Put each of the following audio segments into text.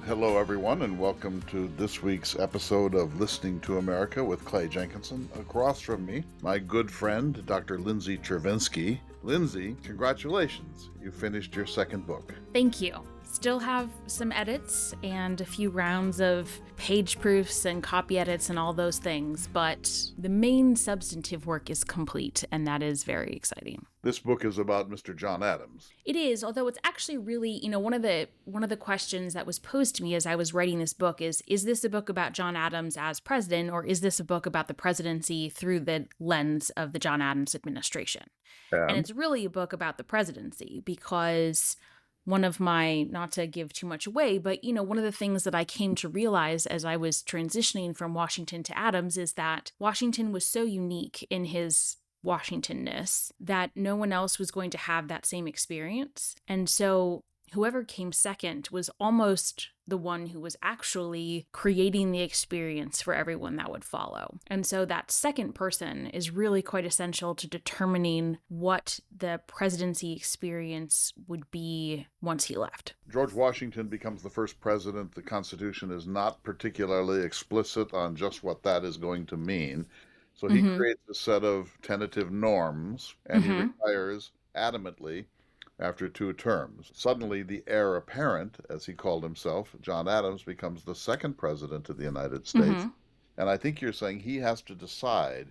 Hello, everyone, and welcome to this week's episode of Listening to America with Clay Jenkinson. Across from me, my good friend, Dr. Lindsay Chervinsky. Lindsay, congratulations. You finished your second book. Thank you. Still have some edits and a few rounds of page proofs and copy edits and all those things, but the main substantive work is complete, and that is very exciting. This book is about Mr. John Adams. It is, although it's actually really, one of the questions that was posed to me as I was writing this book is this a book about John Adams as president, or is this a book about the presidency through the lens of the John Adams administration? And it's really a book about the presidency because one of my, not to give too much away, but, one of the things that I came to realize as I was transitioning from Washington to Adams is that Washington was so unique in his Washingtonness that no one else was going to have that same experience. And so whoever came second was almost the one who was actually creating the experience for everyone that would follow. And so that second person is really quite essential to determining what the presidency experience would be once he left. George Washington becomes the first president. The Constitution is not particularly explicit on just what that is going to mean. So he creates a set of tentative norms, and he retires adamantly after 2 terms. Suddenly, the heir apparent, as he called himself, John Adams, becomes the second president of the United States. And I think you're saying he has to decide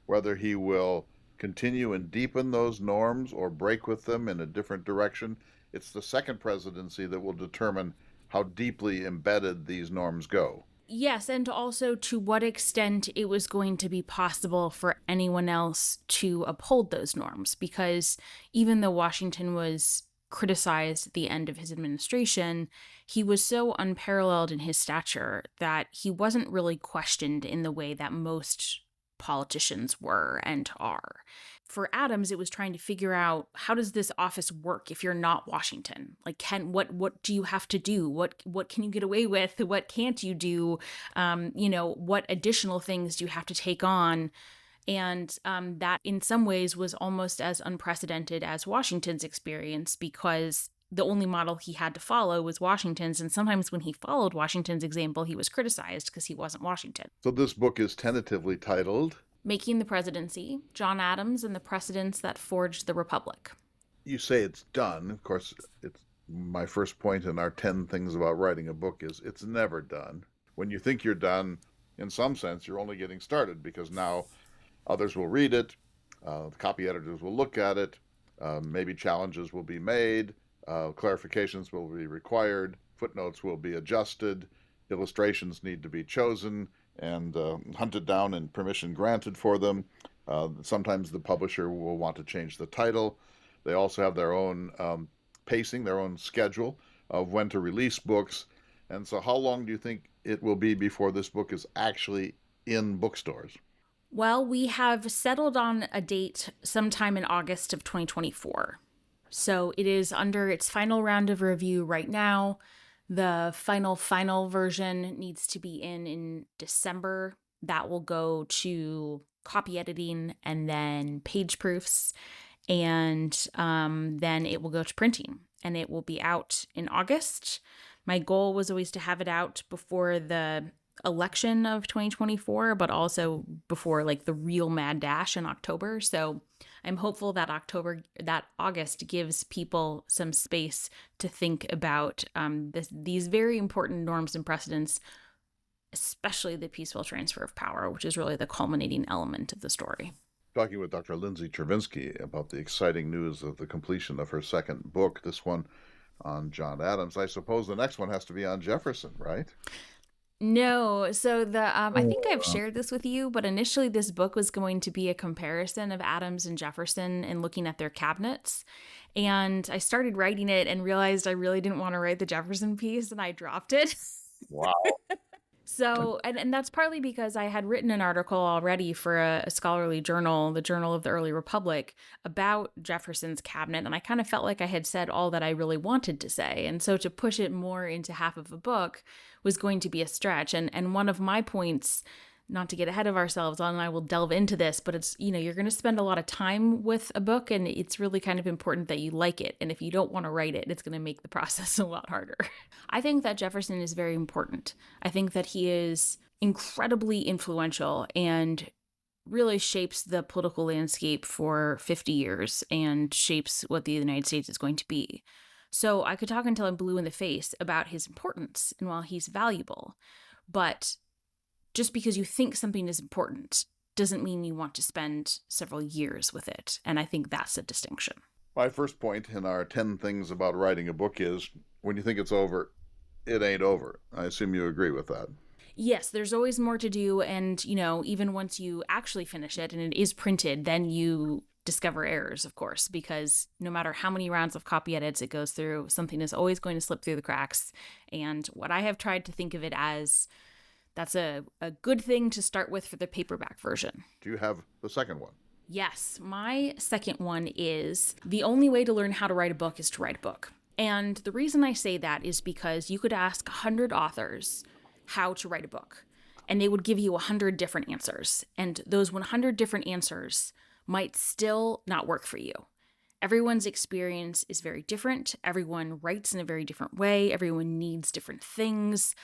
whether he will continue and deepen those norms or break with them in a different direction. It's the second presidency that will determine how deeply embedded these norms go. Yes, and also to what extent it was going to be possible for anyone else to uphold those norms, because even though Washington was criticized at the end of his administration, he was so unparalleled in his stature that he wasn't really questioned in the way that most politicians were and are. For Adams, it was trying to figure out, how does this office work if you're not Washington? Like, what do you have to do? What can you get away with? What can't you do? What additional things do you have to take on? And that in some ways was almost as unprecedented as Washington's experience, because the only model he had to follow was Washington's. And sometimes when he followed Washington's example, he was criticized because he wasn't Washington. So this book is tentatively titled Making the Presidency, John Adams and the Precedents That Forged the Republic. You say it's done. Of course, it's my first point in our 10 things about writing a book is it's never done. When you think you're done, in some sense, you're only getting started, because now others will read it, the copy editors will look at it, maybe challenges will be made, clarifications will be required, footnotes will be adjusted, illustrations need to be chosen and hunted down and permission granted for them. Sometimes the publisher will want to change the title. They also have their own pacing, their own schedule of when to release books. And so how long do you think it will be before this book is actually in bookstores? Well, we have settled on a date sometime in August of 2024. So it is under its final round of review right now. The final version needs to be in December. That will go to copy editing and then page proofs. And then it will go to printing. And it will be out in August. My goal was always to have it out before the election of 2024, but also before like the real mad dash in October. So I'm hopeful that August gives people some space to think about these very important norms and precedents, especially the peaceful transfer of power, which is really the culminating element of the story. Talking with Dr. Lindsay Chervinsky about the exciting news of the completion of her second book, this one on John Adams. I suppose the next one has to be on Jefferson, right? No. So I think I've shared this with you, but initially this book was going to be a comparison of Adams and Jefferson and looking at their cabinets. And I started writing it and realized I really didn't want to write the Jefferson piece, and I dropped it. Wow. So, and that's partly because I had written an article already for a scholarly journal, the Journal of the Early Republic, about Jefferson's cabinet. And I kind of felt like I had said all that I really wanted to say. And so to push it more into half of a book was going to be a stretch. And one of my points not to get ahead of ourselves, and I will delve into this, but it's, you're going to spend a lot of time with a book, and it's really kind of important that you like it. And if you don't want to write it, it's going to make the process a lot harder. I think that Jefferson is very important. I think that he is incredibly influential and really shapes the political landscape for 50 years and shapes what the United States is going to be. So I could talk until I'm blue in the face about his importance and while he's valuable. But just because you think something is important doesn't mean you want to spend several years with it. And I think that's a distinction. My first point in our 10 things about writing a book is when you think it's over, it ain't over. I assume you agree with that. Yes, there's always more to do. And, even once you actually finish it and it is printed, then you discover errors, of course, because no matter how many rounds of copy edits it goes through, something is always going to slip through the cracks. And what I have tried to think of it as, that's a good thing to start with for the paperback version. Do you have the second one? Yes, my second one is the only way to learn how to write a book is to write a book. And the reason I say that is because you could ask 100 authors how to write a book, and they would give you 100 different answers. And those 100 different answers might still not work for you. Everyone's experience is very different. Everyone writes in a very different way. Everyone needs different things.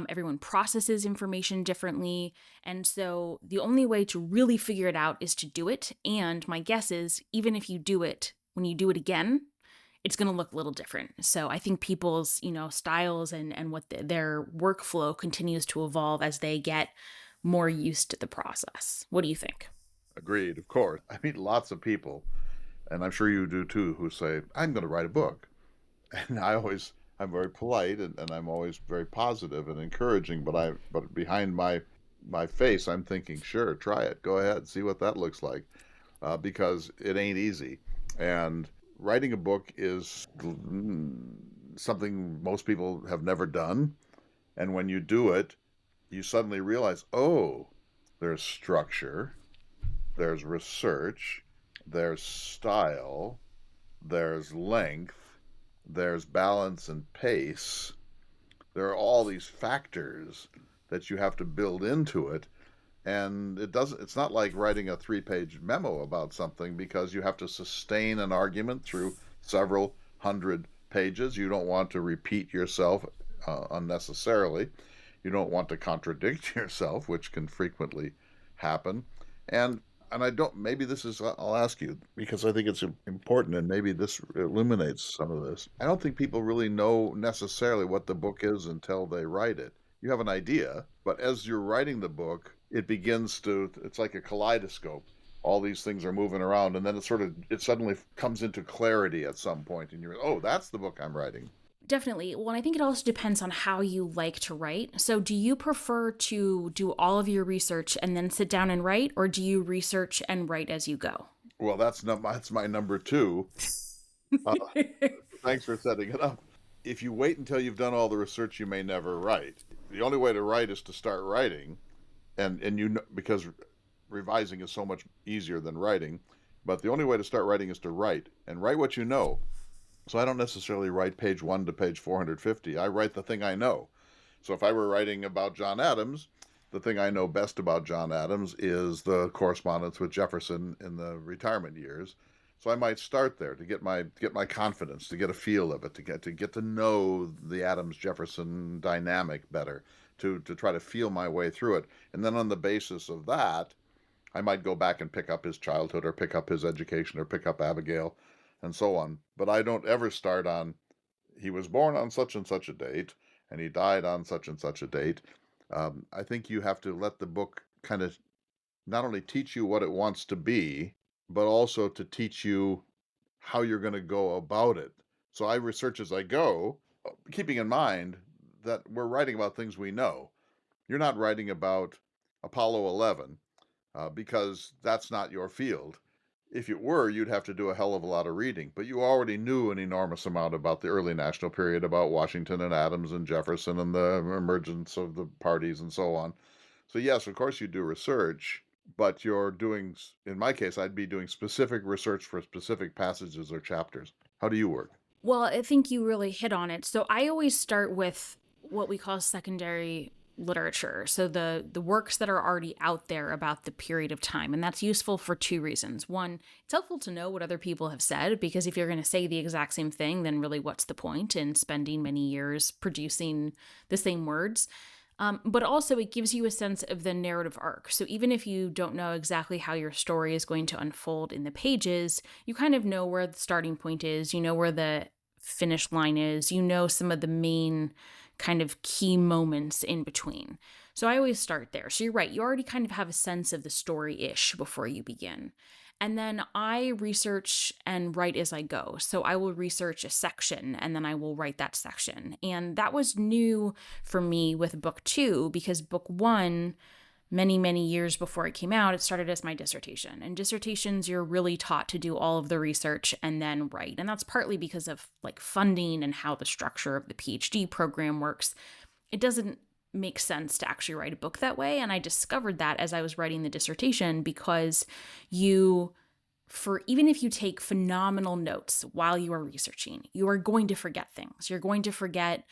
Everyone processes information differently. And so the only way to really figure it out is to do it. And my guess is, even if you do it, when you do it again, it's going to look a little different. So I think people's, styles and what their workflow continues to evolve as they get more used to the process. What do you think? Agreed, of course. I meet lots of people, and I'm sure you do too, who say, I'm going to write a book. And I'm very polite and I'm always very positive and encouraging, but behind my face, I'm thinking, sure, try it. Go ahead, see what that looks like, because it ain't easy. And writing a book is something most people have never done. And when you do it, you suddenly realize, oh, there's structure, there's research, there's style, there's length, there's balance and pace. There are all these factors that you have to build into it. And it's not like writing a 3-page memo about something, because you have to sustain an argument through several hundred pages. You don't want to repeat yourself unnecessarily. You don't want to contradict yourself, which can frequently happen. And I don't, maybe this is, I'll ask you, because I think it's important, and maybe this illuminates some of this. I don't think people really know necessarily what the book is until they write it. You have an idea, but as you're writing the book, it's like a kaleidoscope. All these things are moving around, and then it suddenly comes into clarity at some point, and you're, oh, that's the book I'm writing. Definitely. Well, I think it also depends on how you like to write. So do you prefer to do all of your research and then sit down and write, or do you research and write as you go? Well, that's my number 2. Thanks for setting it up. If you wait until you've done all the research, you may never write. The only way to write is to start writing, and because revising is so much easier than writing, but the only way to start writing is to write, and write what you know. So I don't necessarily write page 1 to page 450. I write the thing I know. So if I were writing about John Adams, the thing I know best about John Adams is the correspondence with Jefferson in the retirement years. So I might start there to get my confidence, to get a feel of it, to get to know the Adams-Jefferson dynamic better, to try to feel my way through it. And then on the basis of that, I might go back and pick up his childhood, or pick up his education, or pick up Abigail, and so on. But I don't ever start on, he was born on such and such a date, and he died on such and such a date. I think you have to let the book kind of not only teach you what it wants to be, but also to teach you how you're going to go about it. So I research as I go, keeping in mind that we're writing about things we know. You're not writing about Apollo 11 because that's not your field. If it were, you'd have to do a hell of a lot of reading, but you already knew an enormous amount about the early national period, about Washington and Adams and Jefferson and the emergence of the parties and so on. So yes, of course you do research, but you're doing, in my case, I'd be doing specific research for specific passages or chapters. How do you work? Well, I think you really hit on it. So I always start with what we call secondary literature. So the works that are already out there about the period of time. And that's useful for two reasons. One, it's helpful to know what other people have said, because if you're going to say the exact same thing, then really what's the point in spending many years producing the same words? But also it gives you a sense of the narrative arc. So even if you don't know exactly how your story is going to unfold in the pages, you kind of know where the starting point is, you know where the finish line is, you know some of the main kind of key moments in between. So I always start there. So you're right, you already kind of have a sense of the story-ish before you begin. And then I research and write as I go. So I will research a section and then I will write that section. And that was new for me with book 2, because book 1, many, many years before it came out, it started as my dissertation. And dissertations, you're really taught to do all of the research and then write. And that's partly because of like funding and how the structure of the PhD program works. It doesn't make sense to actually write a book that way. And I discovered that as I was writing the dissertation, because even if you take phenomenal notes while you are researching, you are going to forget things. You're going to forget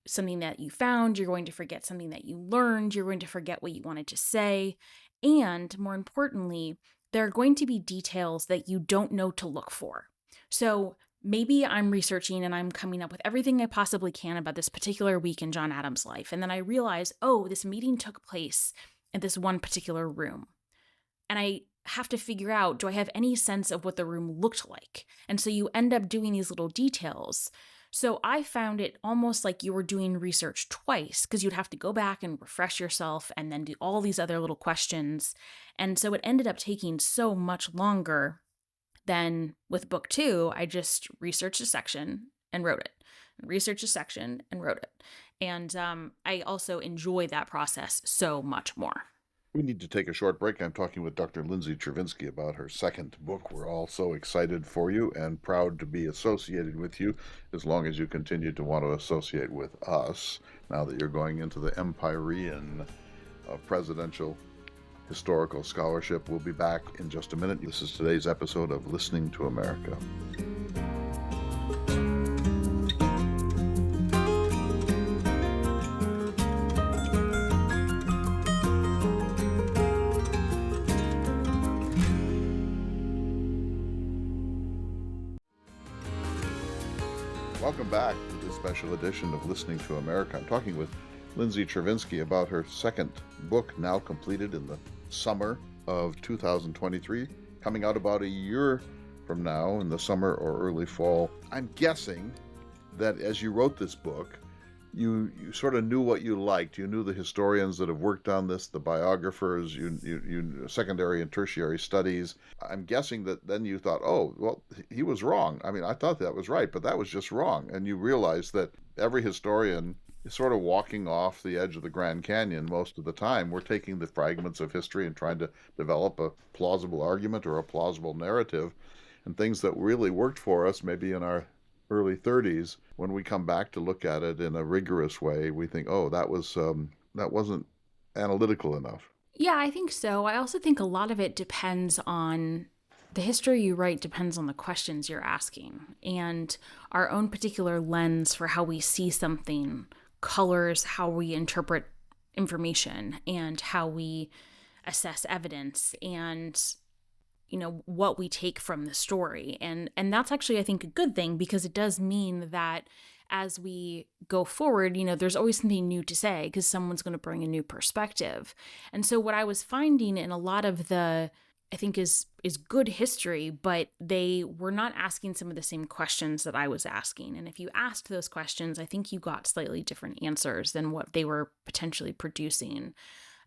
something that you found, you're going to forget something that you learned, you're going to forget what you wanted to say, and more importantly, there are going to be details that you don't know to look for. So maybe I'm researching and I'm coming up with everything I possibly can about this particular week in John Adams' life, and then I realize, oh, this meeting took place in this one particular room. And I have to figure out, do I have any sense of what the room looked like? And so you end up doing these little details. So I found it almost like you were doing research twice, because you'd have to go back and refresh yourself and then do all these other little questions. And so it ended up taking so much longer than with book 2. I just researched a section and wrote it. Researched a section and wrote it. And I also enjoy that process so much more. We need to take a short break. I'm talking with Dr. Lindsay Chervinsky about her second book. We're all so excited for you and proud to be associated with you, as long as you continue to want to associate with us now that you're going into the Empyrean presidential historical scholarship. We'll be back in just a minute. This is today's episode of Listening to America. Welcome back to this special edition of Listening to America. I'm talking with Lindsay Chervinsky about her second book, now completed in the summer of 2023, coming out about a year from now in the summer or early fall. I'm guessing that as you wrote this book, you sort of knew what you liked. You knew the historians that have worked on this, the biographers, you secondary and tertiary studies. I'm guessing that then you thought, oh, well, he was wrong. I mean, I thought that was right, but that was just wrong. And you realized that every historian is sort of walking off the edge of the Grand Canyon most of the time. We're taking the fragments of history and trying to develop a plausible argument or a plausible narrative, and things that really worked for us maybe in our early 30s, when we come back to look at it in a rigorous way, we think, oh, that wasn't analytical enough. Yeah, I think so. I also think a lot of it depends on the history you write, depends on the questions you're asking, and our own particular lens for how we see something colors how we interpret information and how we assess evidence and what we take from the story. And that's actually, I think, a good thing, because it does mean that as we go forward, there's always something new to say, because someone's going to bring a new perspective. And so what I was finding in a lot of the, I think is good history, but they were not asking some of the same questions that I was asking. And if you asked those questions, I think you got slightly different answers than what they were potentially producing.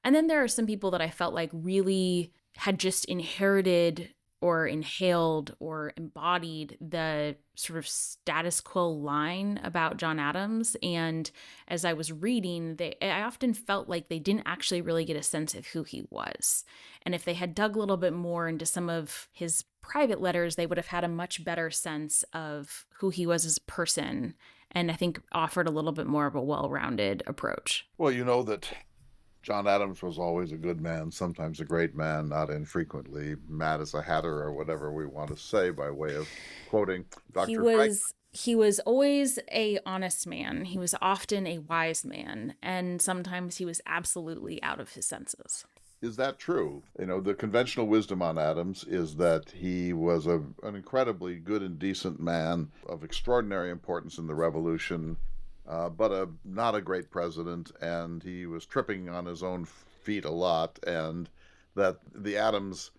And then there are some people that I felt like really had just inherited or inhaled or embodied the sort of status quo line about John Adams. And as I was reading, I often felt like they didn't actually really get a sense of who he was. And if they had dug a little bit more into some of his private letters, they would have had a much better sense of who he was as a person, and I think offered a little bit more of a well-rounded approach. Well, you know that John Adams was always a good man, sometimes a great man, not infrequently mad as a hatter, or whatever we want to say by way of quoting Dr. He was He was always a honest man. He was often a wise man, and sometimes he was absolutely out of his senses. Is that true? The conventional wisdom on Adams is that he was an incredibly good and decent man of extraordinary importance in the Revolution, but not a great president, and he was tripping on his own feet a lot, and that the Adams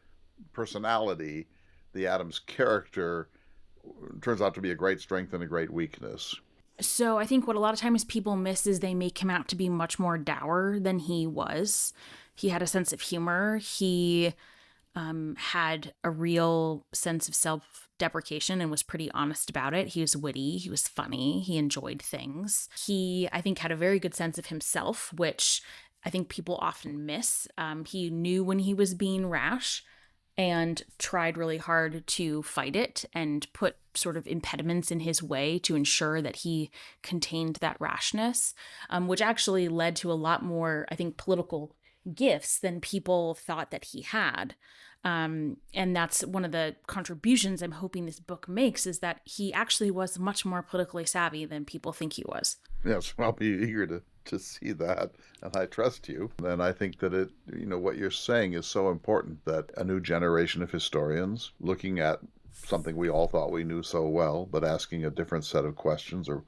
personality, the Adams character, turns out to be a great strength and a great weakness. So I think what a lot of times people miss is they make him out to be much more dour than he was. He had a sense of humor. He had a real sense of self-deprecation and was pretty honest about it. He was witty. He was funny. He enjoyed things. He, I think, had a very good sense of himself, which I think people often miss. He knew when he was being rash and tried really hard to fight it and put sort of impediments in his way to ensure that he contained that rashness, which actually led to a lot more, I think, political gifts than people thought that he had. And that's one of the contributions I'm hoping this book makes, is that he actually was much more politically savvy than people think he was. Yes, I'll be eager to see that, and I trust you. And I think that what you're saying is so important, that a new generation of historians looking at something we all thought we knew so well, but asking a different set of questions, or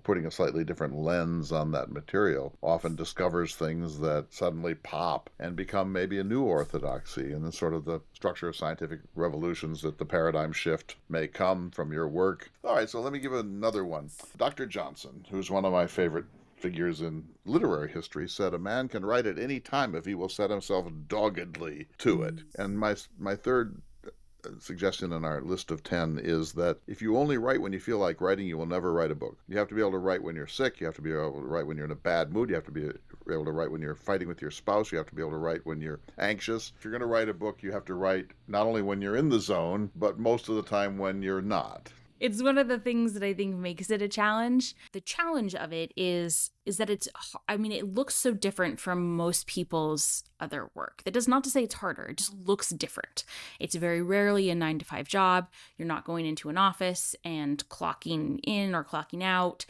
putting a slightly different lens on that material, often discovers things that suddenly pop and become maybe a new orthodoxy. And then sort of the structure of scientific revolutions, that the paradigm shift may come from your work. All right, so let me give another one. Dr. Johnson, who's one of my favorite figures in literary history, said a man can write at any time if he will set himself doggedly to it. And my third suggestion in our list of 10 is that if you only write when you feel like writing, you will never write a book. You have to be able to write when you're sick. You have to be able to write when you're in a bad mood. You have to be able to write when you're fighting with your spouse. You have to be able to write when you're anxious. If you're going to write a book, you have to write not only when you're in the zone, but most of the time when you're not. It's one of the things that I think makes it a challenge. The challenge of it is that it looks so different from most people's other work. That does not to say it's harder. It just looks different. It's very rarely a 9-to-5 job. You're not going into an office and clocking in or clocking out.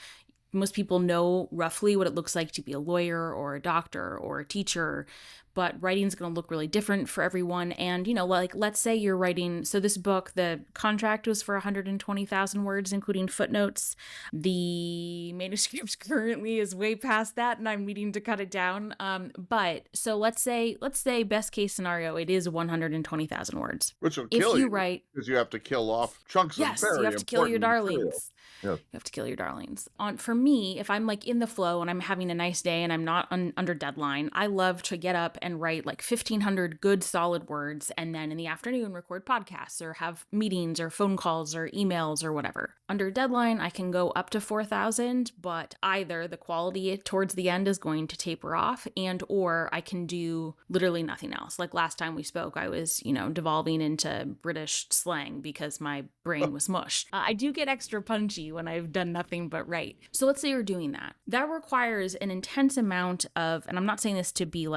Most people know roughly what it looks like to be a lawyer or a doctor or a teacher, but writing's going to look really different for everyone. And, let's say you're writing, so this book, the contract was for 120,000 words, including footnotes. The manuscript currently is way past that, and I'm needing to cut it down. But so let's say best case scenario, it is 120,000 words. Which will kill you, right? Because you have to kill off chunks of very important material. Yes, you have to kill your darlings. Yeah. You have to kill your darlings. For me, if I'm in the flow and I'm having a nice day and I'm not under deadline, I love to get up and write 1,500 good solid words, and then in the afternoon record podcasts or have meetings or phone calls or emails or whatever. Under deadline, I can go up to 4,000, but either the quality towards the end is going to taper off, or I can do literally nothing else. Like last time we spoke, I was, devolving into British slang because my brain was mush. I do get extra punchy when I've done nothing but write. So let's say you're doing that. That requires an intense amount of, and I'm not saying this to be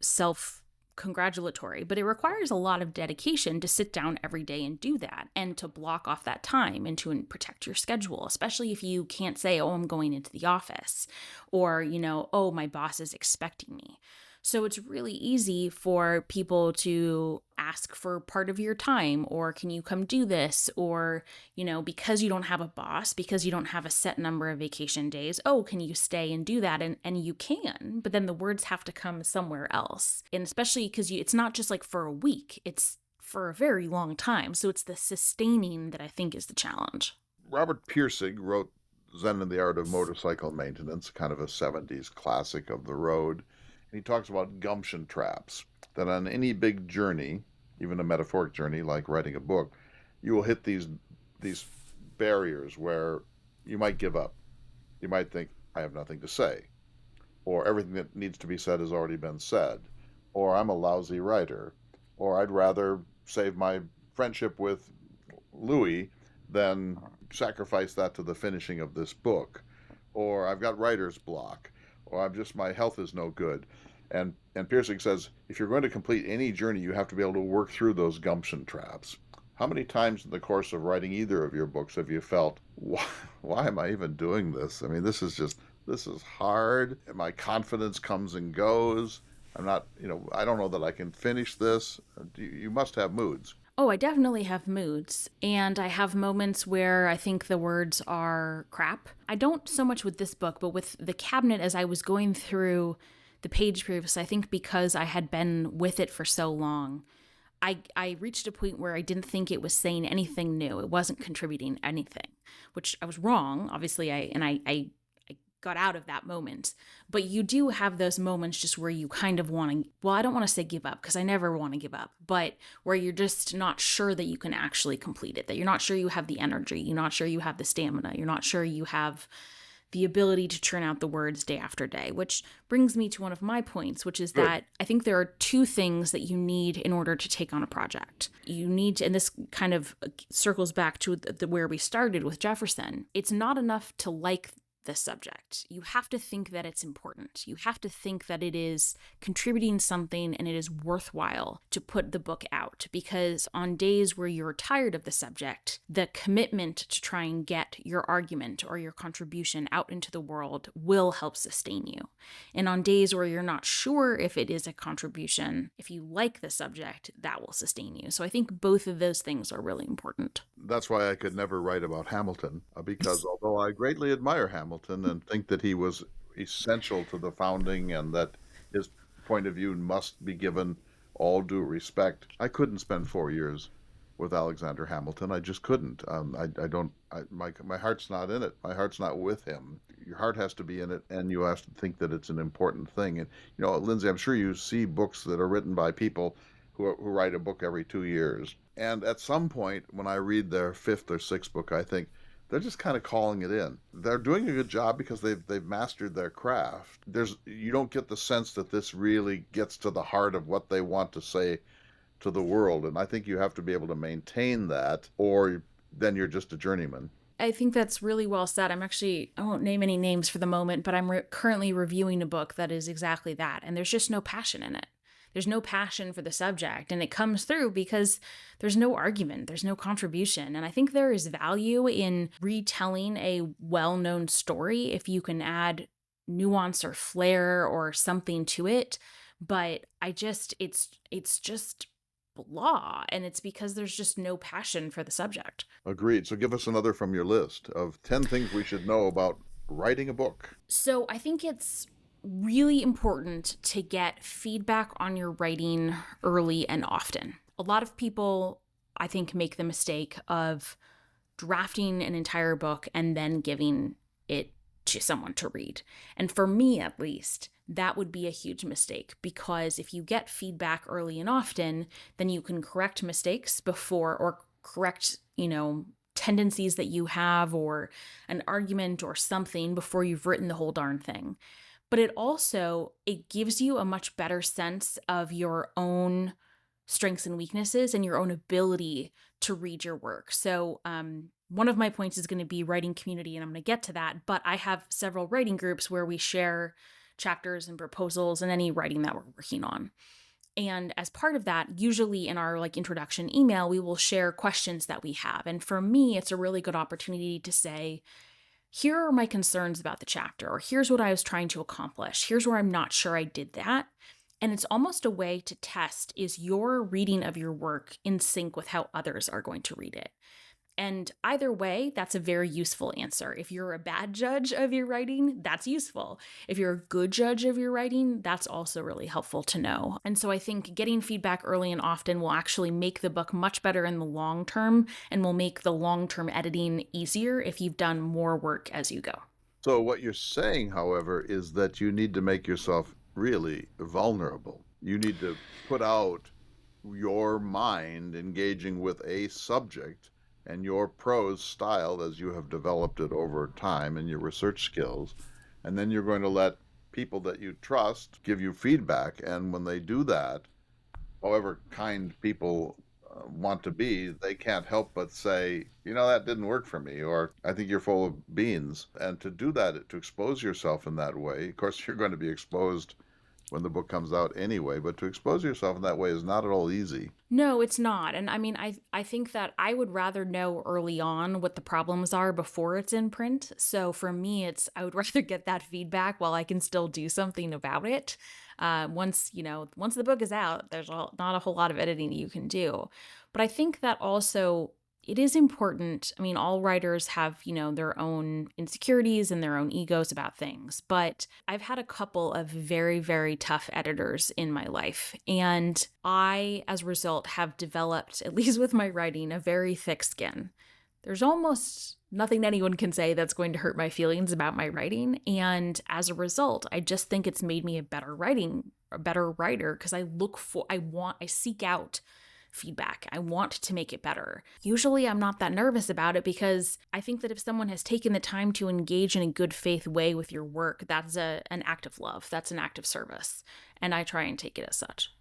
self-congratulatory, but it requires a lot of dedication to sit down every day and do that, and to block off that time and to protect your schedule, especially if you can't say, oh, I'm going into the office, or, oh, my boss is expecting me. So it's really easy for people to ask for part of your time, or can you come do this? Or, because you don't have a boss, because you don't have a set number of vacation days, oh, can you stay and do that? And you can, but then the words have to come somewhere else. And especially because it's not just for a week, it's for a very long time. So it's the sustaining that I think is the challenge. Robert Pirsig wrote Zen and the Art of Motorcycle Maintenance, kind of a 70s classic of the road. And he talks about gumption traps, that on any big journey, even a metaphoric journey like writing a book, you will hit these barriers where you might give up. You might think, I have nothing to say, or everything that needs to be said has already been said, or I'm a lousy writer, or I'd rather save my friendship with Louis than sacrifice that to the finishing of this book, or I've got writer's block, or my health is no good. And Pirsig says, if you're going to complete any journey, you have to be able to work through those gumption traps. How many times in the course of writing either of your books have you felt, why am I even doing this? I mean, this is hard. My confidence comes and goes. I'm not, I don't know that I can finish this. You must have moods. Oh, I definitely have moods, and I have moments where I think the words are crap. I don't so much with this book, but with The Cabinet, as I was going through the page proofs, I think because I had been with it for so long, I reached a point where I didn't think it was saying anything new. It wasn't contributing anything, which I was wrong. Obviously, I got out of that moment. But you do have those moments just where you kind of want to, well, I don't want to say give up because I never want to give up, but where you're just not sure that you can actually complete it, that you're not sure you have the energy, you're not sure you have the stamina, you're not sure you have the ability to churn out the words day after day, which brings me to one of my points, which is that I think there are two things that you need in order to take on a project. You need to, and this kind of circles back to where we started with Jefferson. It's not enough to like the subject. You have to think that it's important. You have to think that it is contributing something and it is worthwhile to put the book out, because on days where you're tired of the subject, the commitment to try and get your argument or your contribution out into the world will help sustain you. And on days where you're not sure if it is a contribution, if you like the subject, that will sustain you. So I think both of those things are really important. That's why I could never write about Hamilton, because although I greatly admire Hamilton and think that he was essential to the founding and that his point of view must be given all due respect, I couldn't spend 4 years with Alexander Hamilton. I just couldn't. I don't. My heart's not in it. My heart's not with him. Your heart has to be in it, and you have to think that it's an important thing. And Lindsay, I'm sure you see books that are written by people who write a book every 2 years. And at some point, when I read their fifth or sixth book, I think they're just kind of calling it in. They're doing a good job because they've mastered their craft. You don't get the sense that this really gets to the heart of what they want to say to the world. And I think you have to be able to maintain that, or then you're just a journeyman. I think that's really well said. I won't name any names for the moment, but I'm currently reviewing a book that is exactly that. And there's just no passion in it. There's no passion for the subject, and it comes through because there's no argument, there's no contribution. And I think there is value in retelling a well-known story if you can add nuance or flair or something to it. But it's just blah, and it's because there's just no passion for the subject. Agreed. So give us another from your list of 10 things we should know about writing a book. So I think it's really important to get feedback on your writing early and often. A lot of people, I think, make the mistake of drafting an entire book and then giving it to someone to read. And for me, at least, that would be a huge mistake, because if you get feedback early and often, then you can correct mistakes before, or correct, tendencies that you have or an argument or something before you've written the whole darn thing. But it gives you a much better sense of your own strengths and weaknesses and your own ability to read your work. So one of my points is going to be writing community, and I'm going to get to that. But I have several writing groups where we share chapters and proposals and any writing that we're working on. And as part of that, usually in our introduction email, we will share questions that we have. And for me, it's a really good opportunity to say, here are my concerns about the chapter, or here's what I was trying to accomplish. Here's where I'm not sure I did that. And it's almost a way to test, is your reading of your work in sync with how others are going to read it? And either way, that's a very useful answer. If you're a bad judge of your writing, that's useful. If you're a good judge of your writing, that's also really helpful to know. And so I think getting feedback early and often will actually make the book much better in the long term, and will make the long-term editing easier if you've done more work as you go. So what you're saying, however, is that you need to make yourself really vulnerable. You need to put out your mind engaging with a subject and your prose style as you have developed it over time and your research skills. And then you're going to let people that you trust give you feedback. And when they do that, however kind people want to be, they can't help but say, that didn't work for me, or I think you're full of beans. And to do that, to expose yourself in that way, of course, you're going to be exposed when the book comes out anyway, but to expose yourself in that way is not at all easy. No, it's not. And I mean, I think that I would rather know early on what the problems are before it's in print. So for me, I would rather get that feedback while I can still do something about it. Once the book is out, there's not a whole lot of editing you can do. But I think that also it is important. I mean, all writers have, their own insecurities and their own egos about things. But I've had a couple of very, very tough editors in my life. And I, as a result, have developed, at least with my writing, a very thick skin. There's almost nothing anyone can say that's going to hurt my feelings about my writing. And as a result, I just think it's made me a better writer, because I seek out feedback. I want to make it better. Usually I'm not that nervous about it, because I think that if someone has taken the time to engage in a good faith way with your work, that's an act of love. That's an act of service. And I try and take it as such.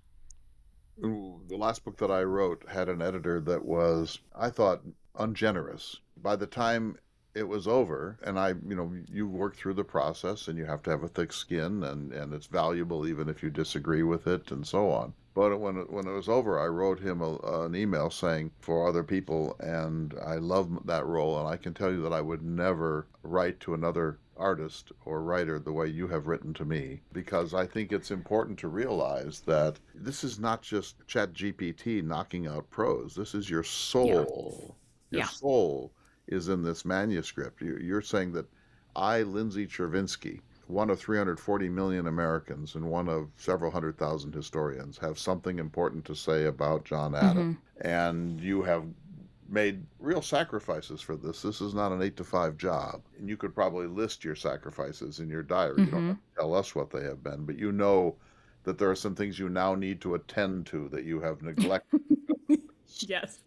The last book that I wrote had an editor that was, I thought, ungenerous. By the time it was over, and you work through the process, and you have to have a thick skin, and it's valuable even if you disagree with it and so on. But when it was over, I wrote him an email saying for other people, and I love that role, and I can tell you that I would never write to another artist or writer the way you have written to me, because I think it's important to realize that this is not just ChatGPT knocking out prose. This is your soul. Yeah. Your soul is in this manuscript. You're saying that I, Lindsay Chervinsky, one of 340 million Americans and one of several 100,000 historians, have something important to say about John Adams. Mm-hmm. And you have made real sacrifices for this. This is not an 8 to 5 job. And you could probably list your sacrifices in your diary. You don't have to tell us what they have been, but you know that there are some things you now need to attend to that you have neglected. Yes.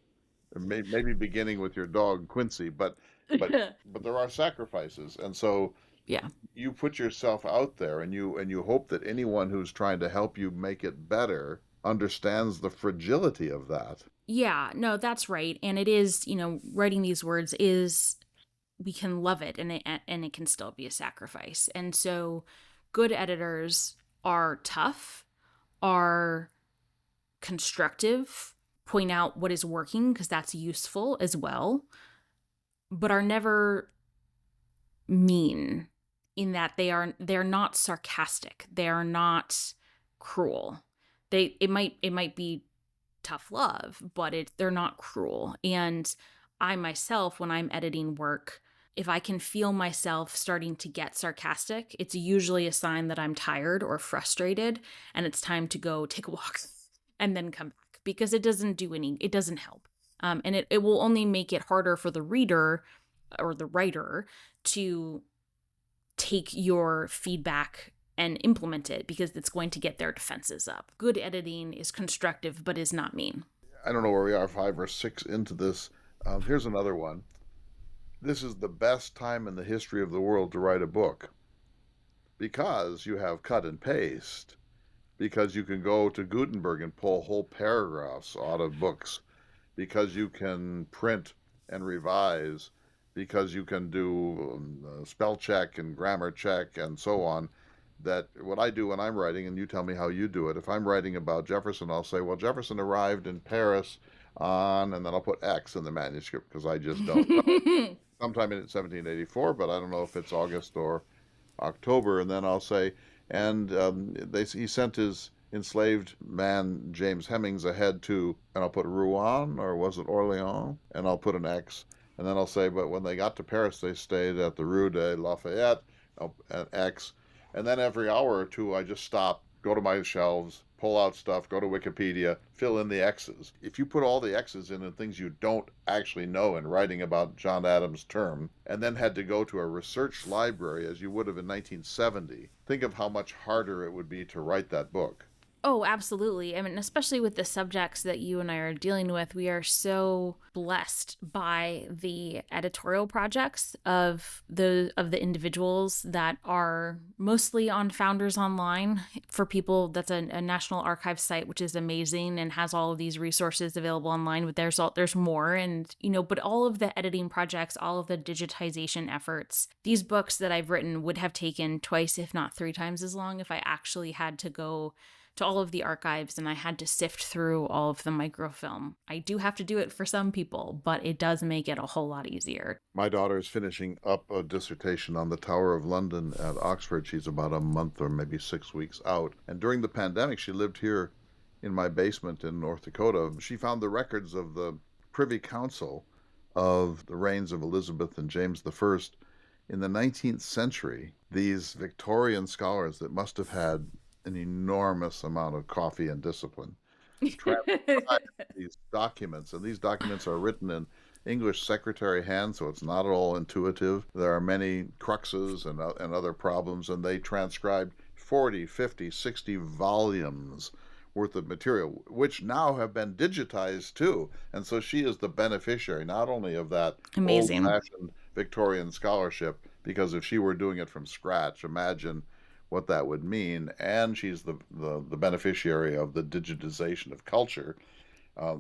Maybe beginning with your dog Quincy, but there are sacrifices, and so yeah, you put yourself out there, and you hope that anyone who's trying to help you make it better understands the fragility of that. Yeah, no, that's right. And it is, writing these words is, we can love it, and it can still be a sacrifice. And so good editors are tough, are constructive, point out what is working, because that's useful as well, but are never mean, in that they're not sarcastic. They are not cruel. It might be tough love, but they're not cruel. And I myself, when I'm editing work, if I can feel myself starting to get sarcastic, it's usually a sign that I'm tired or frustrated, and it's time to go take a walk and then come back, because it doesn't help. And it will only make it harder for the reader or the writer to take your feedback and implement it, because it's going to get their defenses up. Good editing is constructive, but is not mean. I don't know where we are, 5 or 6 into this. Here's another one. This is the best time in the history of the world to write a book, because you have cut and paste, because you can go to Gutenberg and pull whole paragraphs out of books, because you can print and revise, because you can do spell check and grammar check and so on. That what I do when I'm writing, and you tell me how you do it. If I'm writing about Jefferson, I'll say, well, Jefferson arrived in Paris on, and then I'll put X in the manuscript, because I just don't know. Sometime in 1784, but I don't know if it's August or October. And then I'll say, and he sent his enslaved man James Hemings ahead to, and I'll put Rouen, or was it Orleans, and I'll put an X. And then I'll say, but when they got to Paris, they stayed at the Rue de Lafayette, an X. And then every hour or two, I just stop, go to my shelves, pull out stuff, go to Wikipedia, fill in the X's. If you put all the X's in and things you don't actually know in writing about John Adams' term, and then had to go to a research library as you would have in 1970, think of how much harder it would be to write that book. Oh, absolutely. I mean, especially with the subjects that you and I are dealing with, we are so blessed by the editorial projects of the individuals that are mostly on Founders Online. For people, that's a National Archive site, which is amazing and has all of these resources available online. But there's more, and but all of the editing projects, all of the digitization efforts, these books that I've written would have taken twice, if not three times as long, if I actually had to go to all of the archives and I had to sift through all of the microfilm. I do have to do it for some people, but it does make it a whole lot easier. My daughter is finishing up a dissertation on the Tower of London at Oxford. She's about a month or maybe 6 weeks out. And during the pandemic, she lived here in my basement in North Dakota. She found the records of the Privy Council of the reigns of Elizabeth and James the in the 19th century. These Victorian scholars that must have had an enormous amount of coffee and discipline transcribed these documents, and these documents are written in English secretary hand, so it's not at all intuitive. There are many cruxes and other problems, and they transcribed 40, 50, 60 volumes worth of material, which now have been digitized too. And so she is the beneficiary not only of that Amazing. old-fashioned Victorian scholarship, because if she were doing it from scratch, imagine what that would mean. And she's the beneficiary of the digitization of culture,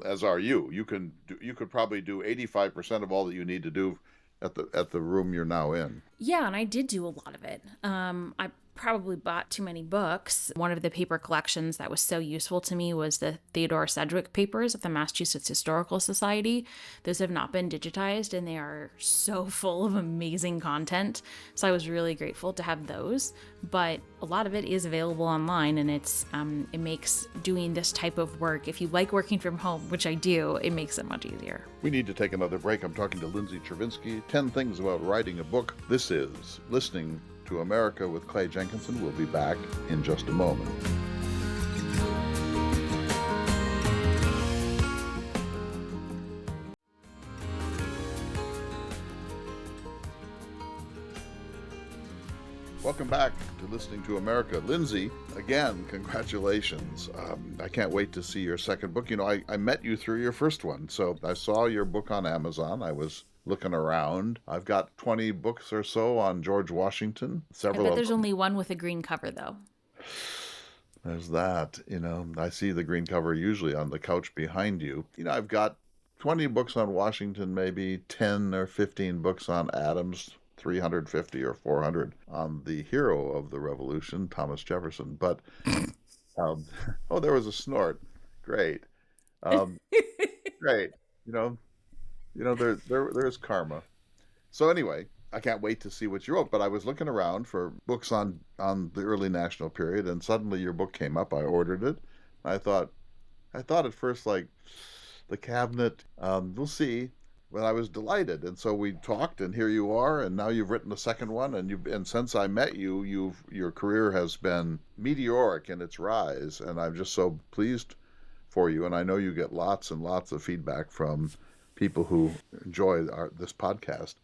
as are you. You could probably do 85% of all that you need to do at the room you're now in. Yeah, and I did do a lot of it. I probably bought too many books. One of the paper collections that was so useful to me was the Theodore Sedgwick papers of the Massachusetts Historical Society. Those have not been digitized, and they are so full of amazing content. So I was really grateful to have those. But a lot of it is available online, and it makes doing this type of work, if you like working from home, which I do, it makes it much easier. We need to take another break. I'm talking to Lindsay Chervinsky, 10 Things About Writing a Book. This is Listening to America with Clay Jenkinson. We'll be back in just a moment. Welcome back to Listening to America. Lindsay, again, congratulations. I can't wait to see your second book. I met you through your first one. So I saw your book on Amazon. I was looking around. I've got 20 books or so on George Washington. I bet there's only one with a green cover, though. There's that. I see the green cover usually on the couch behind you. I've got 20 books on Washington, maybe 10 or 15 books on Adams, 350 or 400 on the hero of the Revolution, Thomas Jefferson. But, oh, there was a snort. Great. Great. There's karma. So anyway, I can't wait to see what you wrote. But I was looking around for books on the early national period, and suddenly your book came up. I ordered it. I thought at first, like, the cabinet, we'll see. But I was delighted, and so we talked, and here you are, and now you've written the second one, and since I met you, your career has been meteoric in its rise, and I'm just so pleased for you. And I know you get lots and lots of feedback from people who enjoy this podcast.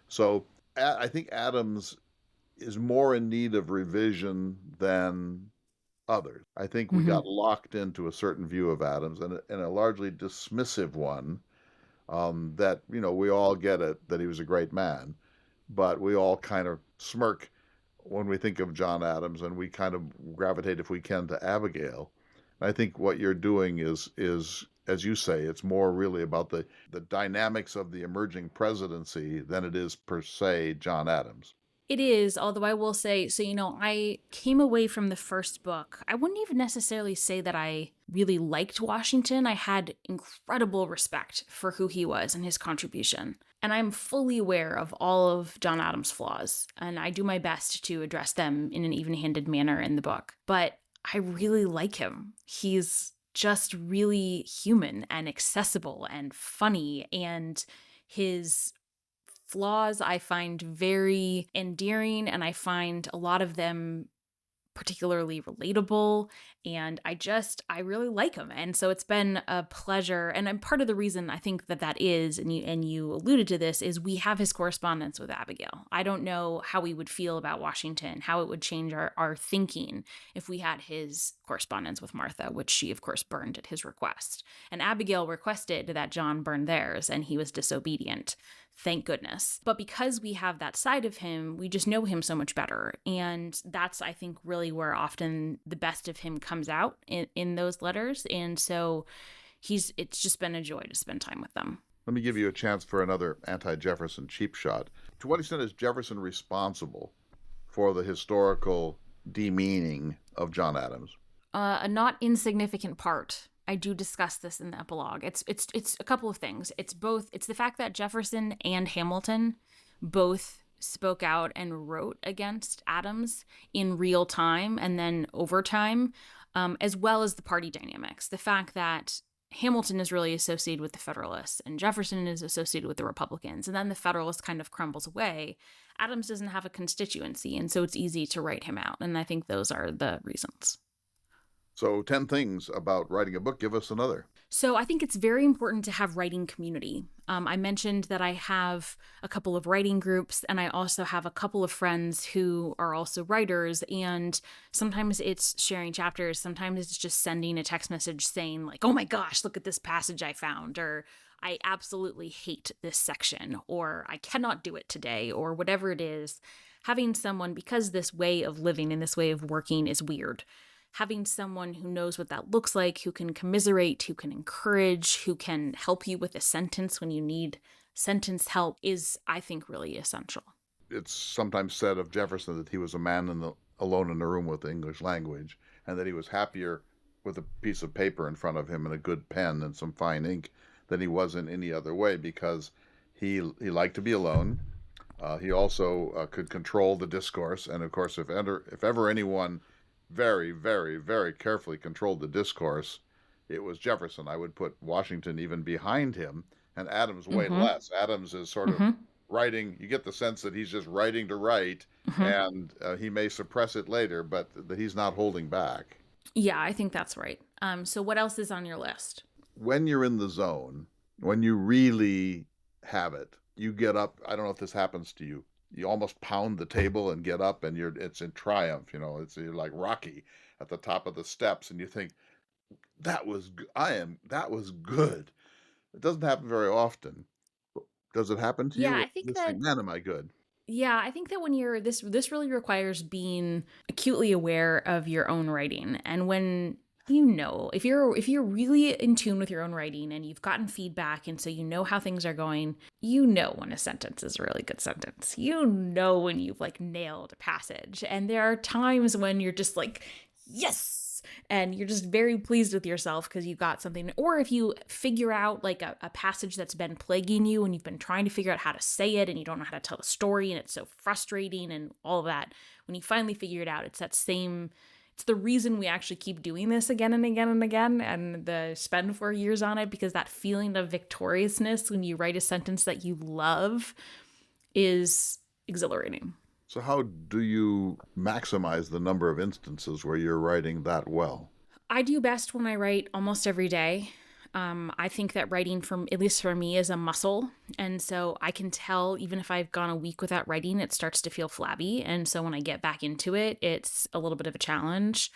So I think Adams is more in need of revision than others. I think we got locked into a certain view of Adams, and a largely dismissive one. That, we all get it, that he was a great man, but we all kind of smirk when we think of John Adams, and we kind of gravitate, if we can, to Abigail. And I think what you're doing is, as you say, it's more really about the dynamics of the emerging presidency than it is per se John Adams. It is, although I will say, so, I came away from the first book. I wouldn't even necessarily say that I really liked Washington. I had incredible respect for who he was and his contribution. And I'm fully aware of all of John Adams' flaws, and I do my best to address them in an even-handed manner in the book. But I really like him. He's just really human and accessible and funny, and his flaws I find very endearing, and I find a lot of them particularly relatable, and I really like him. And so it's been a pleasure. And part of the reason I think that is, and you alluded to this, is we have his correspondence with Abigail. I don't know how we would feel about Washington, how it would change our thinking if we had his correspondence with Martha, which she, of course, burned at his request. And Abigail requested that John burn theirs, and he was disobedient. Thank goodness. But because we have that side of him, we just know him so much better. And that's, I think, really where often the best of him comes out in those letters. And so it's just been a joy to spend time with them. Let me give you a chance for another anti-Jefferson cheap shot. To what extent is Jefferson responsible for the historical demeaning of John Adams? A not insignificant part. I do discuss this in the epilogue. It's a couple of things. It's the fact that Jefferson and Hamilton both spoke out and wrote against Adams in real time and then over time, as well as the party dynamics. The fact that Hamilton is really associated with the Federalists and Jefferson is associated with the Republicans, and then the Federalist kind of crumbles away. Adams doesn't have a constituency, and so it's easy to write him out. And I think those are the reasons. So 10 things about writing a book. Give us another. So I think it's very important to have writing community. I mentioned that I have a couple of writing groups, and I also have a couple of friends who are also writers. And sometimes it's sharing chapters. Sometimes it's just sending a text message saying like, oh my gosh, look at this passage I found, or I absolutely hate this section, or I cannot do it today, or whatever it is. Having someone, because this way of living and this way of working is weird, having someone who knows what that looks like, who can commiserate, who can encourage, who can help you with a sentence when you need sentence help is, I think, really essential. It's sometimes said of Jefferson that he was a man alone in a room with the English language, and that he was happier with a piece of paper in front of him and a good pen and some fine ink than he was in any other way, because he liked to be alone. He also could control the discourse, and of course, if ever anyone very, very, very carefully controlled the discourse, it was Jefferson. I would put Washington even behind him, and Adams way less. Adams is sort of writing. You get the sense that he's just writing to write, and he may suppress it later, but that he's not holding back. Yeah, I think that's right. So what else is on your list? When you're in the zone, when you really have it, you get up. I don't know if this happens to you. You almost pound the table and get up, and it's in triumph. You're like Rocky at the top of the steps, and you think that was good. It doesn't happen very often. Does it happen to you? Yeah, I think that. Man, am I good? Yeah, I think that when you're this really requires being acutely aware of your own writing, and when if you're really in tune with your own writing and you've gotten feedback, and so you know how things are going, when a sentence is a really good sentence. When you've like nailed a passage. And there are times when you're just like, yes, and you're just very pleased with yourself because you got something. Or if you figure out like a passage that's been plaguing you and you've been trying to figure out how to say it and you don't know how to tell a story and it's so frustrating and all of that, when you finally figure it out, it's the reason we actually keep doing this again and again and again, and spend 4 years on it, because that feeling of victoriousness when you write a sentence that you love is exhilarating. So how do you maximize the number of instances where you're writing that well? I do best when I write almost every day. I think that writing, at least for me, is a muscle. And so I can tell, even if I've gone a week without writing, it starts to feel flabby. And so when I get back into it, it's a little bit of a challenge.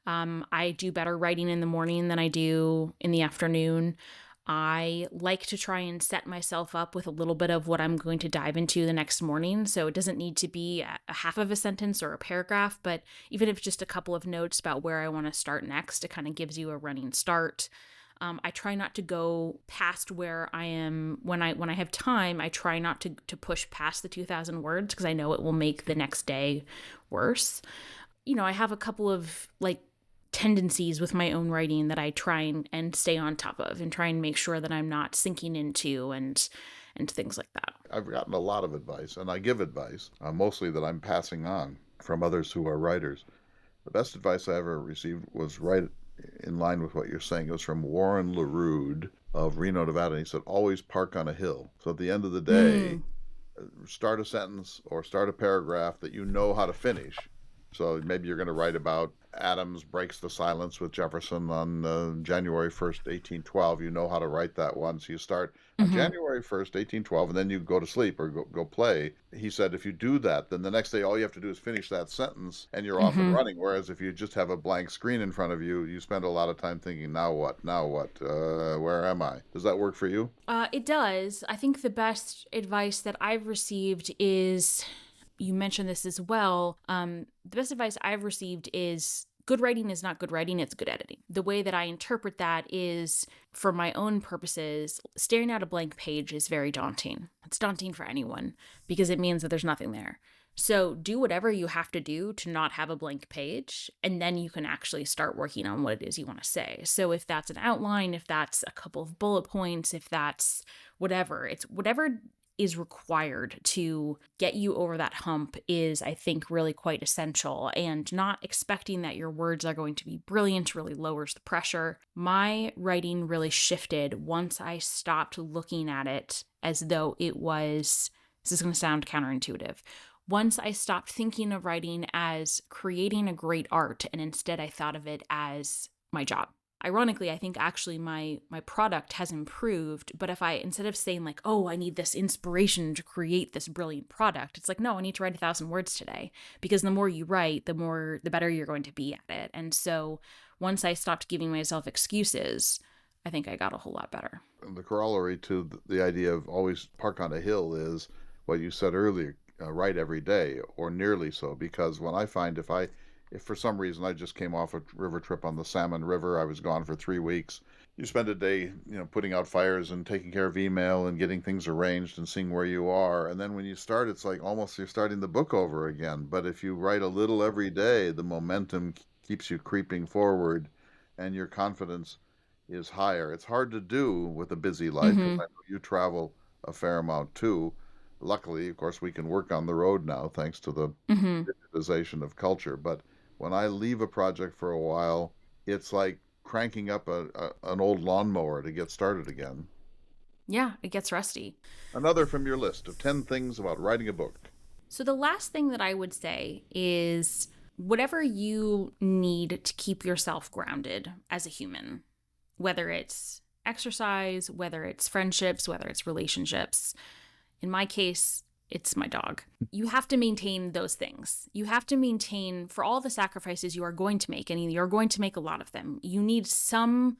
I do better writing in the morning than I do in the afternoon. I like to try and set myself up with a little bit of what I'm going to dive into the next morning. So it doesn't need to be a half of a sentence or a paragraph, but even if it's just a couple of notes about where I want to start next, it kind of gives you a running start. I try not to go past where I am when I have time. I try not to push past the 2,000 words because I know it will make the next day worse. I have a couple of like tendencies with my own writing that I try and stay on top of and try and make sure that I'm not sinking into and things like that. I've gotten a lot of advice, and I give advice, mostly that I'm passing on from others who are writers. The best advice I ever received was right in line with what you're saying. It was from Warren LaRude of Reno, Nevada. And he said, always park on a hill. So at the end of the day, start a sentence or start a paragraph that you know how to finish. So maybe you're going to write about Adams breaks the silence with Jefferson on January 1st, 1812. You know how to write that one. So you start on Hmm. January 1st, 1812, and then you go to sleep or go play. He said if you do that, then the next day all you have to do is finish that sentence and you're off and Hmm. running. Whereas if you just have a blank screen in front of you, you spend a lot of time thinking, now what? Now what? Where am I? Does that work for you? It does. I think the best advice that I've received is, you mentioned this as well. The best advice I've received is good writing is not good writing, it's good editing. The way that I interpret that is, for my own purposes, staring at a blank page is very daunting. It's daunting for anyone because it means that there's nothing there. So do whatever you have to do to not have a blank page, and then you can actually start working on what it is you want to say. So if that's an outline, if that's a couple of bullet points, if that's whatever, it's whatever is required to get you over that hump is, I think, really quite essential. And not expecting that your words are going to be brilliant really lowers the pressure. My writing really shifted once I stopped looking at it as though it was, this is going to sound counterintuitive, once I stopped thinking of writing as creating a great art and instead I thought of it as my job. Ironically, I think actually my product has improved, but if I, instead of saying like, oh, I need this inspiration to create this brilliant product, it's like, no, I need to write 1,000 words today, because the more you write, the better you're going to be at it. And so once I stopped giving myself excuses, I think I got a whole lot better. And the corollary to the idea of always park on a hill is what you said earlier, write every day or nearly so. Because when I find if for some reason I just came off a river trip on the Salmon River, I was gone for 3 weeks. You spend a day, putting out fires and taking care of email and getting things arranged and seeing where you are. And then when you start, it's like almost you're starting the book over again. But if you write a little every day, the momentum keeps you creeping forward and your confidence is higher. It's hard to do with a busy life because Mm-hmm. I know you travel a fair amount too. Luckily, of course, we can work on the road now thanks to the Mm-hmm. digitization of culture. But when I leave a project for a while, it's like cranking up an old lawnmower to get started again. Yeah, it gets rusty. Another from your list of 10 things about writing a book. So, the last thing that I would say is whatever you need to keep yourself grounded as a human, whether it's exercise, whether it's friendships, whether it's relationships. In my case, it's my dog. You have to maintain those things. You have to maintain, for all the sacrifices you are going to make, and you're going to make a lot of them, you need something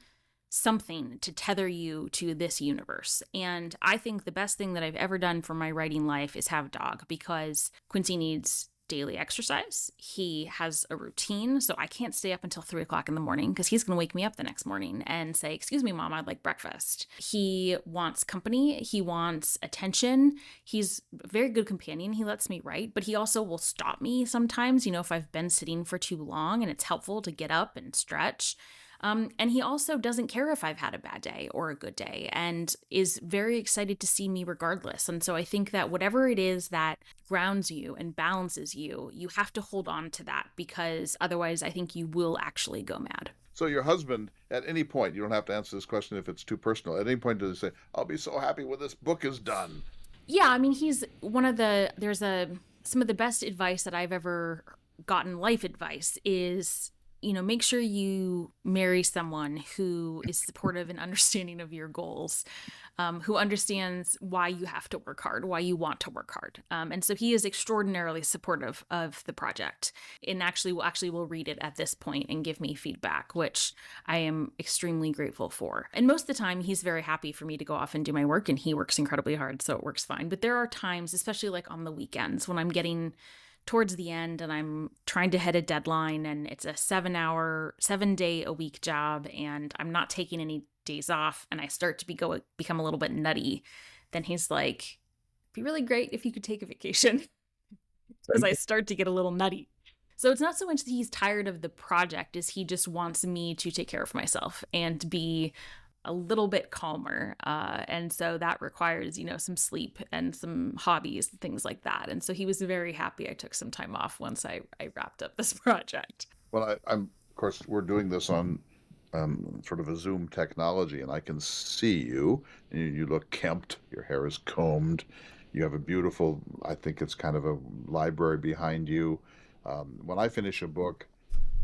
to tether you to this universe. And I think the best thing that I've ever done for my writing life is have a dog, because Quincy needs daily exercise. He has a routine, so I can't stay up until 3 o'clock in the morning because he's going to wake me up the next morning and say, "Excuse me, Mom, I'd like breakfast." He wants company. He wants attention. He's a very good companion. He lets me write, but he also will stop me sometimes, if I've been sitting for too long and it's helpful to get up and stretch. And he also doesn't care if I've had a bad day or a good day and is very excited to see me regardless. And so I think that whatever it is that grounds you and balances you, you have to hold on to that, because otherwise I think you will actually go mad. So your husband, at any point, you don't have to answer this question if it's too personal. At any point, does he say, "I'll be so happy when this book is done"? Yeah, I mean, he's one of the, some of the best advice that I've ever gotten, life advice, is make sure you marry someone who is supportive and understanding of your goals, who understands why you have to work hard, why you want to work hard. And so he is extraordinarily supportive of the project, and actually will read it at this point and give me feedback, which I am extremely grateful for. And most of the time, he's very happy for me to go off and do my work, and he works incredibly hard, so it works fine. But there are times, especially like on the weekends, when I'm getting towards the end and I'm trying to hit a deadline and it's a 7 day a week job and I'm not taking any days off and I start to become a little bit nutty, then he's like, "It'd be really great if you could take a vacation," because I start to get a little nutty. So it's not so much that he's tired of the project as he just wants me to take care of myself and be a little bit calmer. And so that requires, some sleep and some hobbies, things like that. And so he was very happy I took some time off once I wrapped up this project. Well, I'm, of course, we're doing this on sort of a Zoom technology, and I can see you. You look kempt. Your hair is combed. You have a beautiful, I think it's kind of a library behind you. When I finish a book,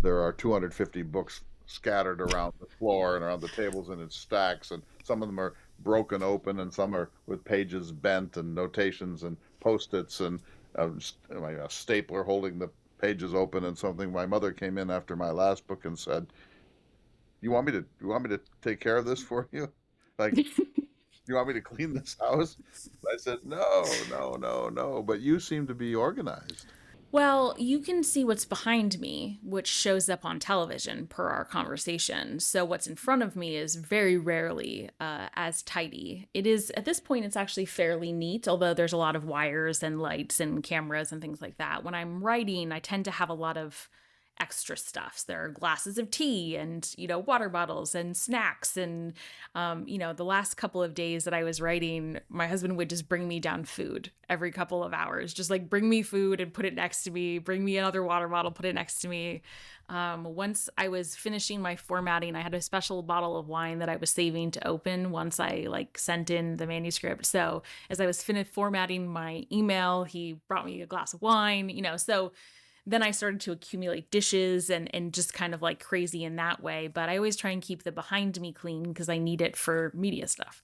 there are 250 books scattered around the floor and around the tables and in stacks, and some of them are broken open, and some are with pages bent and notations and post-its and a stapler holding the pages open and something. My mother came in after my last book and said, "You want me to take care of this for you? Like, you want me to clean this house?" I said, "No, no, no, no. But you seem to be organized." Well, you can see what's behind me, which shows up on television per our conversation. So what's in front of me is very rarely as tidy. It is, at this point, it's actually fairly neat, although there's a lot of wires and lights and cameras and things like that. When I'm writing, I tend to have a lot of extra stuffs. There are glasses of tea and, water bottles and snacks. And, the last couple of days that I was writing, my husband would just bring me down food every couple of hours, just like bring me food and put it next to me, bring me another water bottle, put it next to me. Once I was finishing my formatting, I had a special bottle of wine that I was saving to open once I sent in the manuscript. So as I was formatting my email, he brought me a glass of wine, so then I started to accumulate dishes and just kind of crazy in that way. But I always try and keep the behind me clean because I need it for media stuff.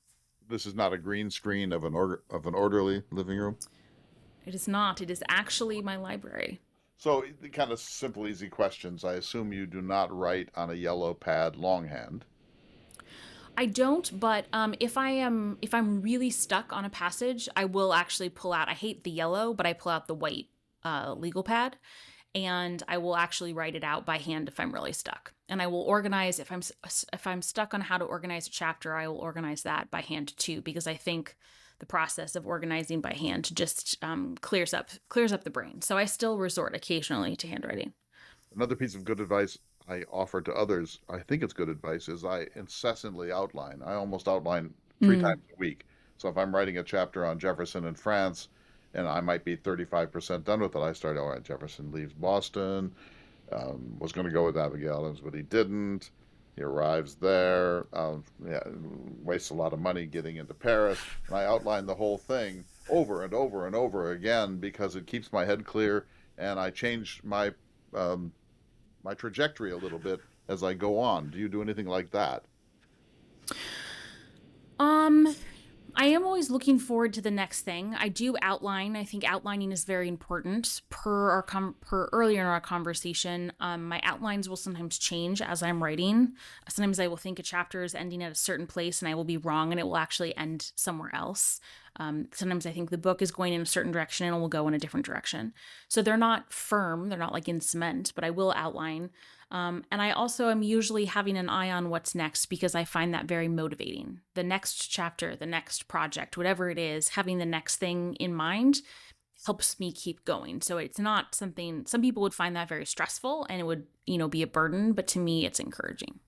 This is not a green screen of an orderly living room. It is not. It is actually my library. So the kind of simple, easy questions. I assume you do not write on a yellow pad longhand. I don't, but if I'm really stuck on a passage, I will actually pull out. I hate the yellow, but I pull out the white legal pad, and I will actually write it out by hand if I'm really stuck. And I will organize if I'm stuck on how to organize a chapter, I will organize that by hand too, because I think the process of organizing by hand just clears up the brain. So I still resort occasionally to handwriting. Another piece of good advice I offer to others, I think it's good advice, is I incessantly outline. I almost outline three Mm. times a week. So if I'm writing a chapter on Jefferson in France, and I might be 35% done with it, I start, all right, Jefferson leaves Boston, was going to go with Abigail Adams, but he didn't. He arrives there, yeah, wastes a lot of money getting into Paris. And I outline the whole thing over and over and over again because it keeps my head clear, and I change um, my trajectory a little bit as I go on. Do you do anything like that? Um, I am always looking forward to the next thing. I do outline. I think outlining is very important. Per earlier in our conversation, my outlines will sometimes change as I'm writing. Sometimes I will think a chapter is ending at a certain place, and I will be wrong, and it will actually end somewhere else. Sometimes I think the book is going in a certain direction and it will go in a different direction. So they're not firm. They're not like in cement, but I will outline. And I also am usually having an eye on what's next because I find that very motivating. The next chapter, the next project, whatever it is, having the next thing in mind helps me keep going. So it's not something, some people would find that very stressful and it would, be a burden, but to me, it's encouraging.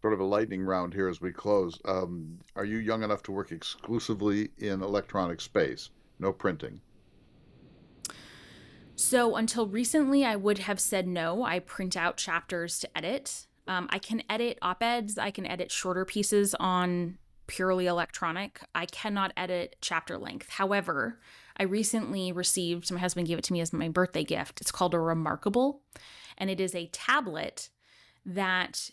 Sort of a lightning round here as we close. Are you young enough to work exclusively in electronic space? No printing. So until recently, I would have said no. I print out chapters to edit. I can edit op-eds. I can edit shorter pieces on purely electronic. I cannot edit chapter length. However, I recently received, my husband gave it to me as my birthday gift. It's called a Remarkable, and it is a tablet that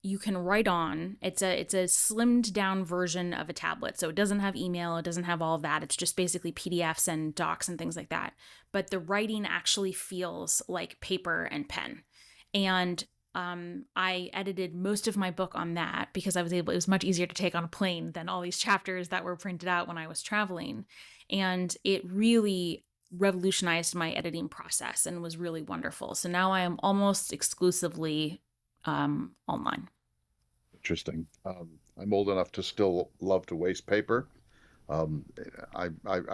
you can write on. It's a slimmed down version of a tablet. So it doesn't have email, it doesn't have all of that. It's just basically PDFs and docs and things like that. But the writing actually feels like paper and pen. And I edited most of my book on that because it was much easier to take on a plane than all these chapters that were printed out when I was traveling. And it really revolutionized my editing process and was really wonderful. So now I am almost exclusively online. Interesting. I'm old enough to still love to waste paper. Um, I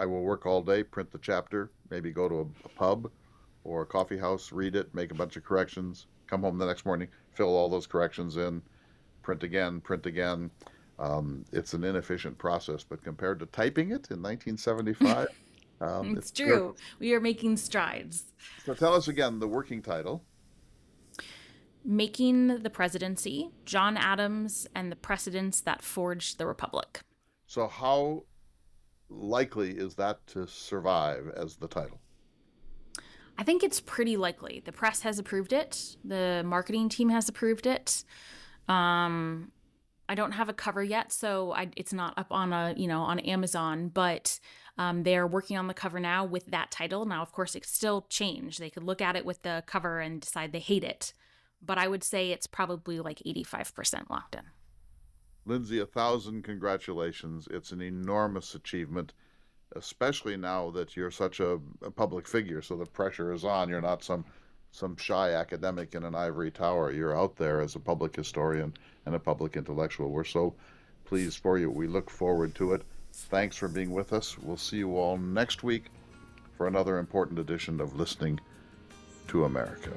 will work all day, print the chapter, maybe go to a pub or a coffee house, read it, make a bunch of corrections, come home the next morning, fill all those corrections in, print again, print again. It's an inefficient process, but compared to typing it in 1975, It's it's good. true. We are making strides. So tell us again the working title. Making the Presidency, John Adams and the Precedents That Forged the Republic. So how likely is that to survive as the title? I think it's pretty likely. The press has approved it. The marketing team has approved it. I don't have a cover yet, so it's not up on on Amazon, but they're working on the cover now with that title. Now, of course, it could still change. They could look at it with the cover and decide they hate it. But I would say it's probably like 85% locked in. Lindsay, 1,000 congratulations. It's an enormous achievement, especially now that you're such a public figure, so the pressure is on. You're not some shy academic in an ivory tower. You're out there as a public historian and a public intellectual. We're so pleased for you. We look forward to it. Thanks for being with us. We'll see you all next week for another important edition of Listening to America.